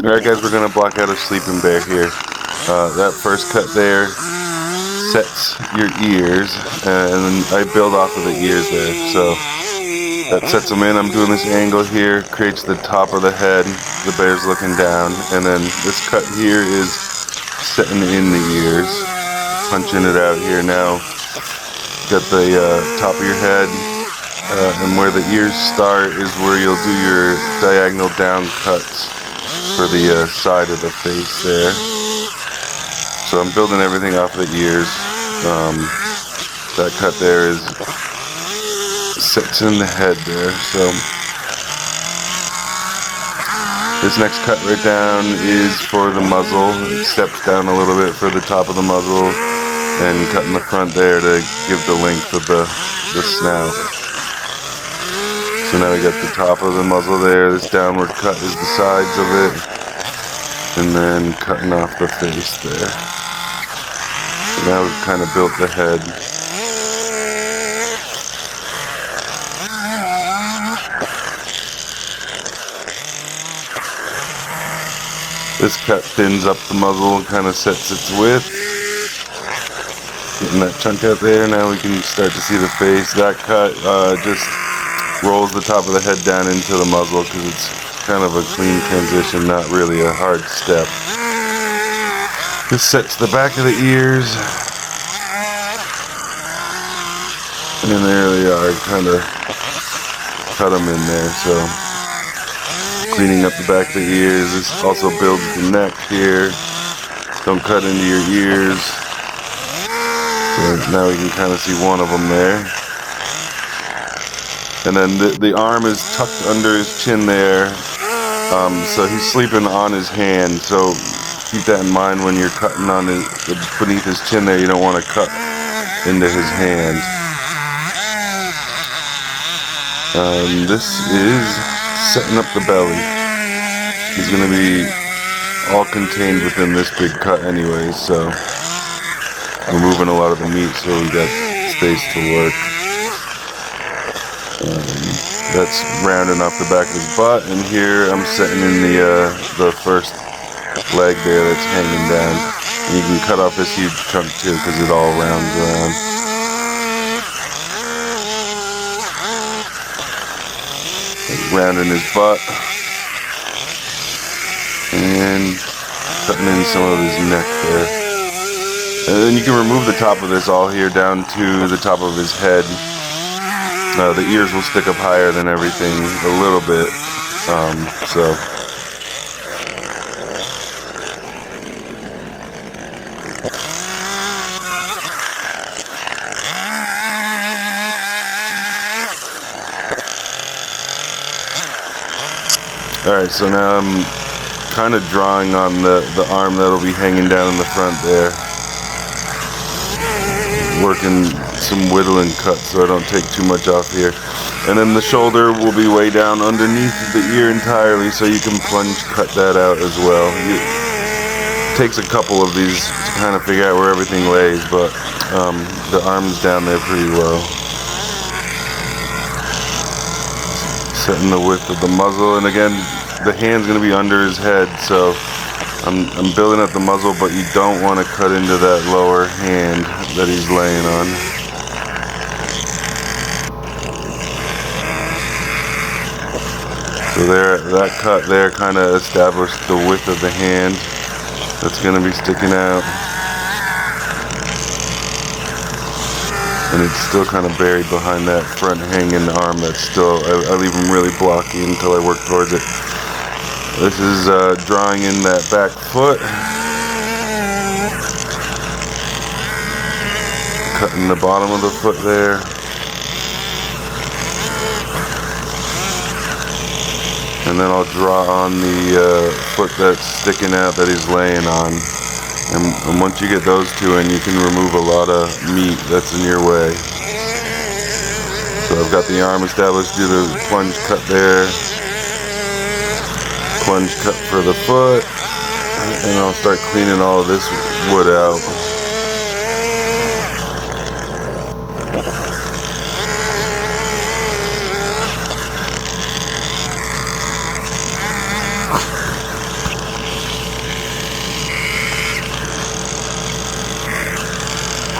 Alright guys, we're going to block out a sleeping bear here. That first cut there sets your ears, and I build off of the ears there. So that sets them in. I'm doing this angle here, creates the top of the head, the bear's looking down, and then this cut here is setting in the ears, punching it out here now. Got the top of your head, and where the ears start is where you'll do your diagonal down cuts for the side of the face there. So I'm building everything off the ears. That cut there is sits in the head there. So this next cut right down is for the muzzle. It steps down a little bit for the top of the muzzle, and cutting the front there to give the length of the snout. So now we got the top of the muzzle there. This downward cut is the sides of it, and then cutting off the face there. So now we've kind of built the head. This cut thins up the muzzle and kind of sets its width. Getting that chunk out there. Now we can start to see the face. That cut just rolls the top of the head down into the muzzle because it's kind of a clean transition, not really a hard step. This sets the back of the ears. And there they are, kind of cut them in there. So cleaning up the back of the ears. This also builds the neck here. Don't cut into your ears. So now we can kind of see one of them there. And then the arm is tucked under his chin there. So he's sleeping on his hand. So keep that in mind when you're cutting on his, beneath his chin there. You don't want to cut into his hand. This is setting up the belly. He's going to be all contained within this big cut anyways, so removing a lot of the meat so we got space to work. That's rounding off the back of his butt, and here I'm setting in the first leg there that's hanging down. And you can cut off this huge chunk too because it all rounds around. Rounding his butt and cutting in some of his neck there. And then you can remove the top of this all here down to the top of his head. The ears will stick up higher than everything a little bit. So alright, so now I'm kind of drawing on the arm that'll be hanging down in the front there. Working some whittling cuts so I don't take too much off here. And then the shoulder will be way down underneath the ear entirely, so you can plunge cut that out as well. It takes a couple of these to kind of figure out where everything lays, but the arm's down there pretty low. Setting the width of the muzzle, and again, the hand's going to be under his head, so I'm building up the muzzle, but you don't want to cut into that lower hand that he's laying on. So there, that cut there kind of established the width of the hand that's going to be sticking out. And it's still kind of buried behind that front hanging arm that's still, I leave him really blocky until I work towards it. This is drawing in that back foot. Cutting the bottom of the foot there. And then I'll draw on the foot that's sticking out that he's laying on. And once you get those two in, you can remove a lot of meat that's in your way. So I've got the arm established, do the plunge cut there. Plunge cut for the foot, and I'll start cleaning all of this wood out.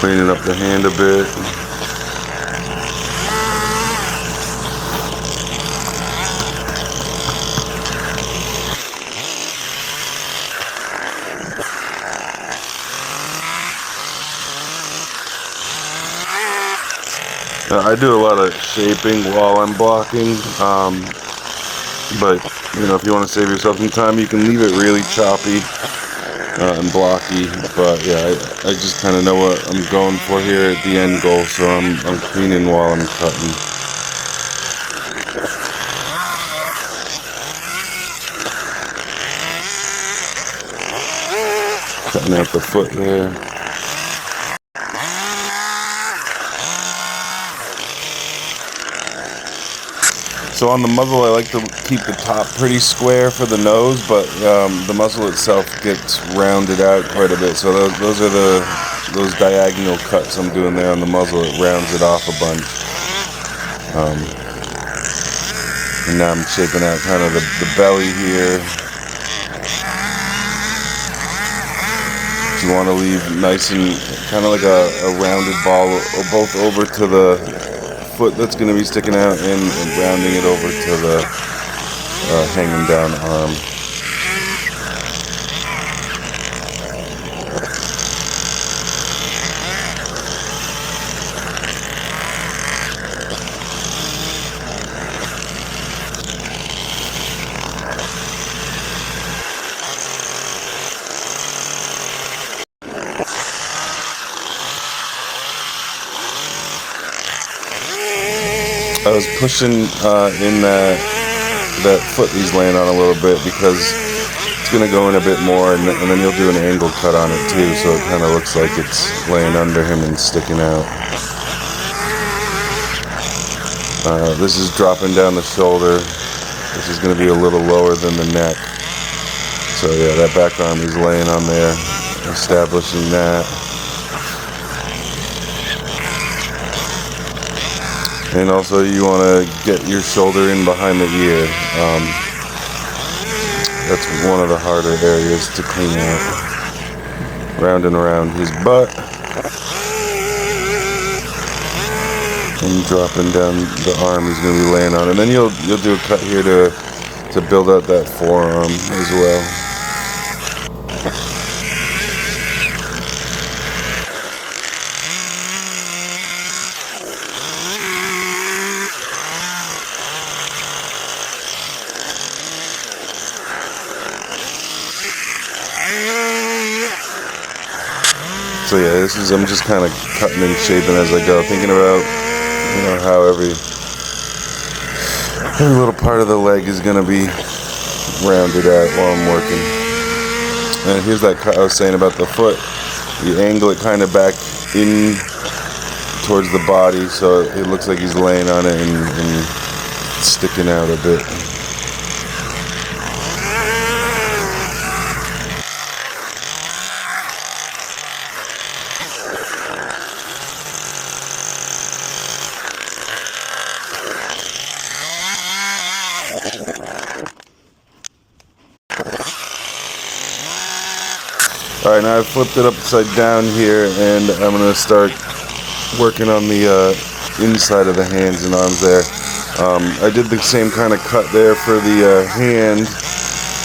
Cleaning up the hand a bit. I do a lot of shaping while I'm blocking, but you know, if you want to save yourself some time, you can leave it really choppy and blocky. But yeah, I just kind of know what I'm going for here at the end goal, so I'm cleaning while I'm cutting. Cutting out the foot there. So on the muzzle, I like to keep the top pretty square for the nose, but the muzzle itself gets rounded out quite a bit. So those are those diagonal cuts I'm doing there on the muzzle. It rounds it off a bunch. And now I'm shaping out kind of the belly here. You want to leave nice and kind of like a rounded ball, both over to the foot that's going to be sticking out and rounding it over to the hanging down arm. I was pushing in that foot he's laying on a little bit because it's going to go in a bit more, and then you'll do an angle cut on it too, so it kind of looks like it's laying under him and sticking out. This is dropping down the shoulder. This is going to be a little lower than the neck. So yeah, that back arm he's laying on there, establishing that. And also you want to get your shoulder in behind the ear. That's one of the harder areas to clean out. Round and around his butt. And dropping down the arm he's going to be laying on. And then you'll do a cut here to build out that forearm as well. So yeah, I'm just kind of cutting and shaping as I go, thinking about, you know, how every little part of the leg is going to be rounded out while I'm working. And here's that cut I was saying about the foot. You angle it kind of back in towards the body so it looks like he's laying on it and sticking out a bit. Alright, now I've flipped it upside down here, and I'm going to start working on the inside of the hands and arms there. I did the same kind of cut there for the hand,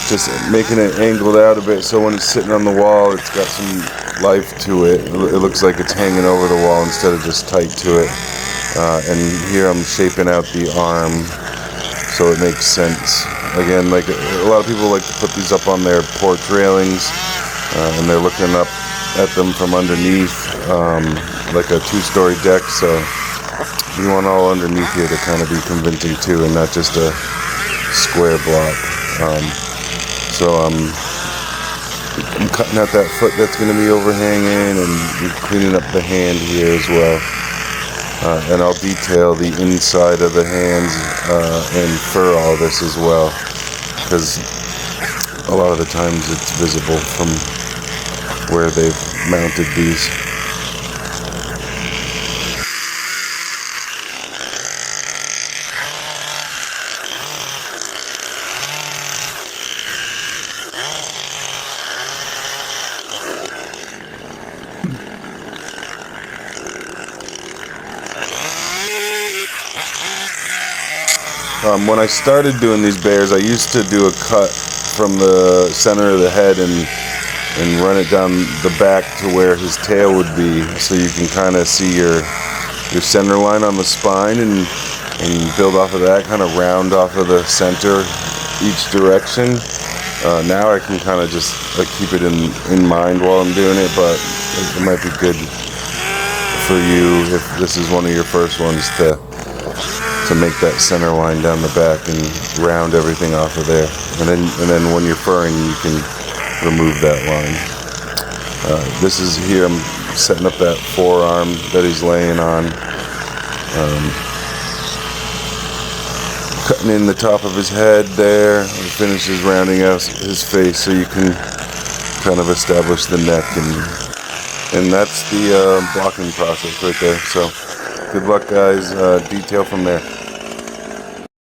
just making it angled out a bit so when it's sitting on the wall it's got some life to it. It looks like it's hanging over the wall instead of just tight to it. And here I'm shaping out the arm so it makes sense. Again, like a lot of people like to put these up on their porch railings, and they're looking up at them from underneath, like a two-story deck, so you want all underneath here to kind of be convincing too, and not just a square block. So I'm cutting out that foot that's going to be overhanging, and cleaning up the hand here as well. And I'll detail the inside of the hands and fur all this as well, because a lot of the times it's visible from where they've mounted these. When I started doing these bears, I used to do a cut from the center of the head and run it down the back to where his tail would be, so you can kind of see your center line on the spine and build off of that, kind of round off of the center each direction. Now I can kind of just keep it in mind while I'm doing it, but it might be good for you if this is one of your first ones to make that center line down the back and round everything off of there, and then when you're furring, you can remove that line. This is here, I'm setting up that forearm that he's laying on, cutting in the top of his head there, and finishes rounding out his face so you can kind of establish the neck, and that's the blocking process right there. So good luck, guys. Detail from there.